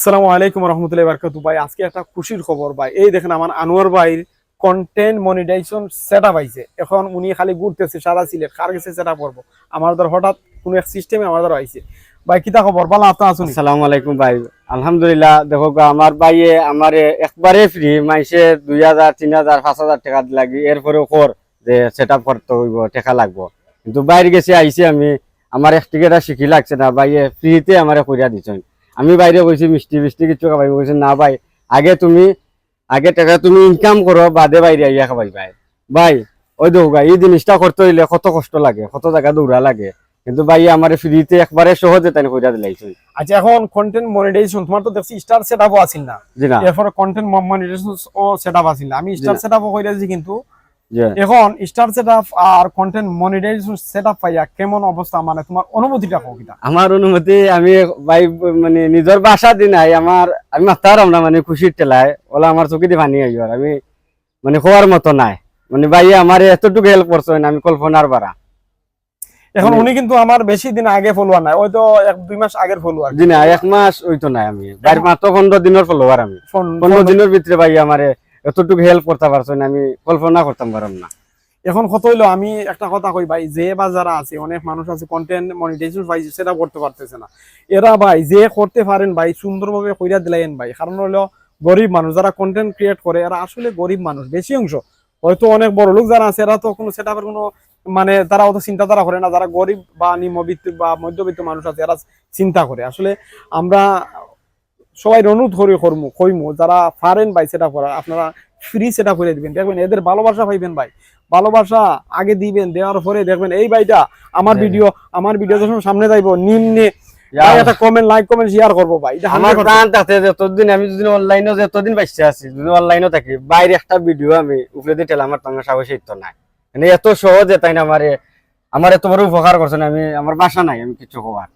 আসসালামু আলাইকুম রহমতুল্লাহি বারাকাতুহু। ভাই আজকে একটা খুশির খবর ভাই, এই দেখেন আমার আনোয়ার ভাইয়ের কন্টেন্ট মনিটাইজেশন সেটআপ আইছে। এখন উনি খালি ঘুরতেছে সারা সিলেট, কার কাছে সেটআপ করবো। আমার ধর হঠাৎ কোন এক সিস্টেমে আমার ধর আইছে। ভাই কিতা খবর, ভালো আপনি আছেন? আসসালামু আলাইকুম ভাই, আলহামদুলিল্লাহ। দেখো আমার ভাইয়ে আমার একবারে ফ্রি, মাইসে 2000 3000 5000 টাকা লাগি, এরপরেও কর যে সেট আপ করতে হইব, টাকা লাগবো। কিন্তু বাইরে গেছে আইসি আমি, আমার এক টিকেটা শিখি লাগছে না, ভাইয়ে ফ্রিতে আমার করিয়া দিচ্ছেন। আমি বাইরে কইছি মিষ্টি মিষ্টি কিছু খাবাই, কইছি না ভাই, আগে টাকা তুমি ইনকাম করো, বাদে বাইরে আইয়া খাবাই। ভাই ভাই ওই দেখো এই জিনিসটা করতে হইলে কত কষ্ট লাগে, কত জায়গা দৌড়া লাগে, কিন্তু ভাই আমার ফ্রিতে একবারে সহজে তাই কইরা দিলাইছে। আচ্ছা, এখন কন্টেন্ট মনিটাইজেশন তোমার তো দেখছি স্টার সেটআপও আছিল না? জি না, এরপর কন্টেন্ট মনিটাইজেশন ও সেটআপ আছিল না। আমি স্টার সেটআপও কইরা দিছি, কিন্তু জি এখন স্টার সেটআপ আর কন্টেন্ট মনিটাইজেশন সেটআপ পাইয়া কেমন অবস্থা, মানে তোমার অনুভূতিটা কও কিটা? আমার অনুমতি আমি ভাই মানে নিজের বাসা দি নাই, আমি মাতারাম না, মানে খুশির টেলায় ওলা আমার চোখে দিয়ে পানি আইবার, আমি মানে হওয়ার মতো নাই। মানে ভাই আমার এতটুকু হেল্প করছেন, আমি কল্পনার বাড়া। এখন উনি কিন্তু আমার বেশি দিন আগে ফলোয়ার নাই, ওই তো 1-2 মাস আগের ফলোয়ার। জি না, 1 মাস হইতো নাই, আমি ভাই মাত্র 15 দিনের ফলোয়ার। আমি 15 দিনের ভিতরে ভাই আমার এতটুকু হেল্প করতে পারছেন, আমি কল্পনা করতাম পারলাম না। এখন কত হইলো, আমি একটা কথা কই ভাই, যে বা যারা আছে, অনেক মানুষ আছে কন্টেন্ট মনিটাইজেশন পাইছে সেটা করতে পারতেছে না। এরা ভাই যে করতে পারেন ভাই সুন্দরভাবে কইরা দিলেন ভাই, কারণ হলো গরিব মানুষ যারা কন্টেন্ট ক্রিয়েট করে, এরা আসলে গরিব মানুষ বেশি অংশ। হয়তো অনেক বড় লোক যারা আছে এরা তো কোনো সেটআপের কোনো মানে তারা অত চিন্তাধারা করে না। যারা গরিব বা নিম্নবিত্ত বা মধ্যবিত্ত মানুষ আছে এরা চিন্তা করে। আসলে আমরা সবাই অনুরোধ করি কইমু যারা পারেন ভাই সেটআপ করা, আপনারা ফ্রি সেটআপ করে দিবেন, দেখবেন এদের ভালোবাসা পাইবেন ভাই। ভালোবাসা আগে দিবেন, দেওয়ার পরে দেখবেন এই ভাইটা আমার ভিডিও যখন সামনে যাইবো নিম্নে ভাই একটা কমেন্ট, লাইক কমেন্ট শেয়ার করবো ভাই। এটা আমার প্রাণ তাতে যতদিন আমি যদি অনলাইনে যতদিন বাইসে আছি, যদি অনলাইনে থাকি, বাইরে একটা ভিডিও আমি উপরে দিয়ে টেলা আমার তোমার সাহস তো নাই। মানে এত সহজে তাই না আমার এত বড় উপকার করছেন, আমি আমার বাসা নাই আমি কিছু হওয়ার।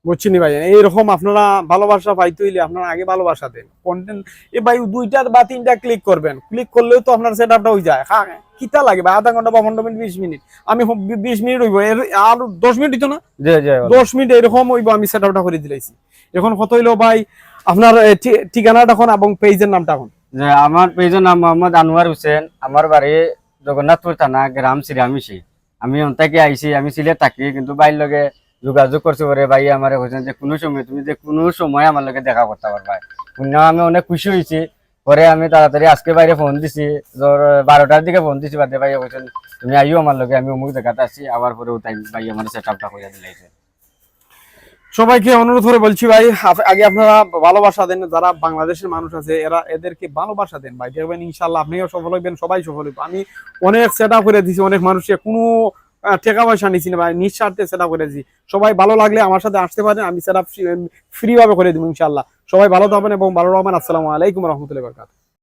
বুঝছিনি ভাই, এইরকম আপনারা ভালোবাসা পাইতে হইলে আপনারা আগে ভালোবাসা দেন। কন্টেন্ট এ ভাই 2টা বা 3টা ক্লিক করবেন, ক্লিক করলেও তো আপনার সেটআপটা হয়ে যায়। হ্যাঁ কিতা লাগে ভাই, আধা ঘন্টা বা 15 মিনিট 20 মিনিট, আমি 20 মিনিট হইব, আর 10 মিনিট হইতো না, 10 মিনিট এরকম হইব, আমি সেটআপটা করে দিলাইছি। এখন কত হইলো ভাই আপনার ঠিকানাটা এখন এবং পেজের নামটা এখন? যে আমার পেজের নাম মোহাম্মদ আনোয়ার হোসেন, আমার বাড়ি জগন্নাথপুর থানা, গ্রাম শ্রীরামিশি। আমি অন্তাকে আইছি, আমি সিলেট থাকি, কিন্তু বাইর লগে যোগাযোগ করছি পরে ভাই আমার হোসেন যে কোনো সময় আমার লগে দেখা করতে পারবা। আমি অনেক খুশি হয়েছি। পরে আমি তাড়াতাড়ি আজকে বাইরে ফোন দিছি, 12টার দিকে ফোন দিছি, বাদে ভাই হোসেন তুমি আইও আমার লগে, আমি অমুক জায়গাতে আছি। আবার পরে তাই ভাই আমার সেটআপটা করে দিলাইছে। সবাইকে অনুরোধ করে বলছি ভাই, আগে আপনারা ভালোবাসা দেন। যারা বাংলাদেশের মানুষ আছে এদেরকে ভালোবাসা দেন ভাই, দেখবেন ইনশাল্লাহ আপনিও সফল হইবেন, সবাই সফল হইব। আমি অনেক সেটআপ করে দিছি, অনেক মানুষকে কোনো টাকা পয়সা নিছি না ভাই, নিঃস্বার্থে সেটআপ করে দিছি। সবাই ভালো লাগলে আমার সাথে আসতে পারেন, আমি সেটআপ ফ্রি ভাবে করে দিব ইনশাল্লাহ। সবাই ভালো থাকবেন এবং ভালো রাখবেন। আসসালামু আলাইকুম রহমতুল্লাহি ওয়া বারাকাতুহু।